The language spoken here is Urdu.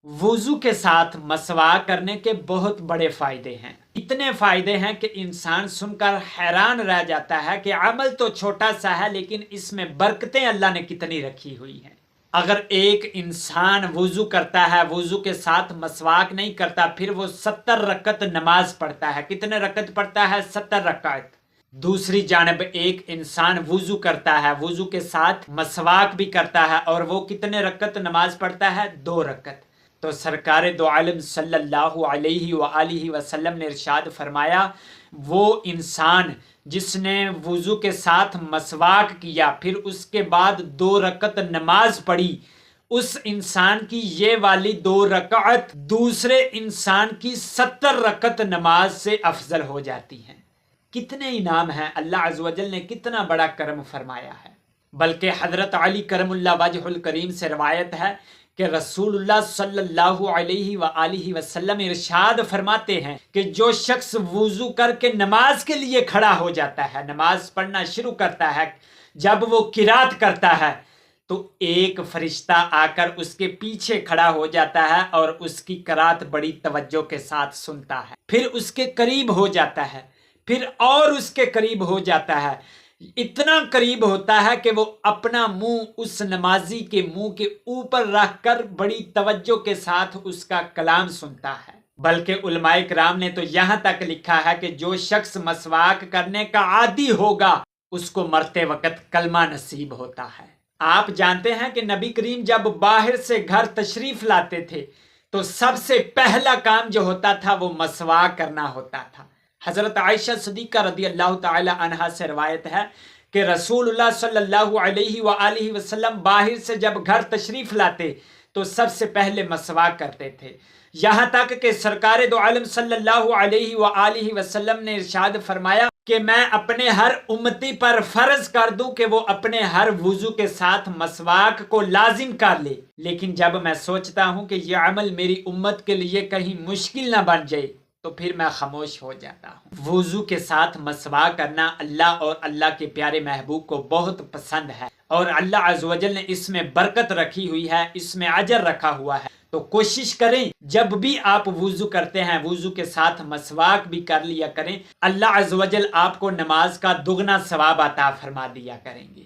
وضو کے ساتھ مسواک کرنے کے بہت بڑے فائدے ہیں، اتنے فائدے ہیں کہ انسان سن کر حیران رہ جاتا ہے کہ عمل تو چھوٹا سا ہے لیکن اس میں برکتیں اللہ نے کتنی رکھی ہوئی ہیں۔ اگر ایک انسان وضو کرتا ہے، وضو کے ساتھ مسواک نہیں کرتا، پھر وہ 70 رکعت نماز پڑھتا ہے۔ کتنے رکعت پڑھتا ہے؟ 70 رکعت۔ دوسری جانب ایک انسان وضو کرتا ہے، وضو کے ساتھ مسواک بھی کرتا ہے، اور وہ کتنے رکعت نماز پڑھتا ہے؟ 2 رکعت۔ تو سرکار دو عالم صلی اللہ علیہ وآلہ وسلم نے ارشاد فرمایا، وہ انسان جس نے وضو کے ساتھ مسواک کیا پھر اس کے بعد 2 رکعت نماز پڑھی، اس انسان کی یہ والی 2 رکعت دوسرے انسان کی 70 رکعت نماز سے افضل ہو جاتی ہیں۔ کتنے انعام ہیں، اللہ عز و جل نے کتنا بڑا کرم فرمایا ہے۔ بلکہ حضرت علی کرم اللہ وجہ الکریم سے روایت ہے کہ رسول اللہ صلی اللہ علیہ وآلہ وسلم ارشاد فرماتے ہیں کہ جو شخص وضو کر کے نماز کے لیے کھڑا ہو جاتا ہے، نماز پڑھنا شروع کرتا ہے، جب وہ قرات کرتا ہے تو ایک فرشتہ آ کر اس کے پیچھے کھڑا ہو جاتا ہے اور اس کی قرات بڑی توجہ کے ساتھ سنتا ہے، پھر اس کے قریب ہو جاتا ہے، پھر اور اس کے قریب ہو جاتا ہے، اتنا قریب ہوتا ہے کہ وہ اپنا منہ اس نمازی کے منہ کے اوپر رکھ کر بڑی توجہ کے ساتھ اس کا کلام سنتا ہے۔ بلکہ علماء کرام نے تو یہاں تک لکھا ہے کہ جو شخص مسواک کرنے کا عادی ہوگا اس کو مرتے وقت کلمہ نصیب ہوتا ہے۔ آپ جانتے ہیں کہ نبی کریم جب باہر سے گھر تشریف لاتے تھے تو سب سے پہلا کام جو ہوتا تھا وہ مسواک کرنا ہوتا تھا۔ حضرت عائشہ صدیقہ رضی اللہ تعالی عنہا سے روایت ہے کہ رسول اللہ صلی اللہ علیہ وآلہ وسلم باہر سے جب گھر تشریف لاتے تو سب سے پہلے مسواک کرتے تھے، یہاں تک کہ سرکار دو عالم صلی اللہ علیہ وآلہ وسلم نے ارشاد فرمایا کہ میں اپنے ہر امتی پر فرض کر دوں کہ وہ اپنے ہر وضو کے ساتھ مسواک کو لازم کر لے، لیکن جب میں سوچتا ہوں کہ یہ عمل میری امت کے لیے کہیں مشکل نہ بن جائے تو پھر میں خاموش ہو جاتا ہوں۔ وضو کے ساتھ مسواک کرنا اللہ اور اللہ کے پیارے محبوب کو بہت پسند ہے، اور اللہ عز و جل نے اس میں برکت رکھی ہوئی ہے، اس میں اجر رکھا ہوا ہے۔ تو کوشش کریں جب بھی آپ وضو کرتے ہیں وضو کے ساتھ مسواک بھی کر لیا کریں، اللہ عز و جل آپ کو نماز کا دگنا ثواب عطا فرما دیا کریں گے۔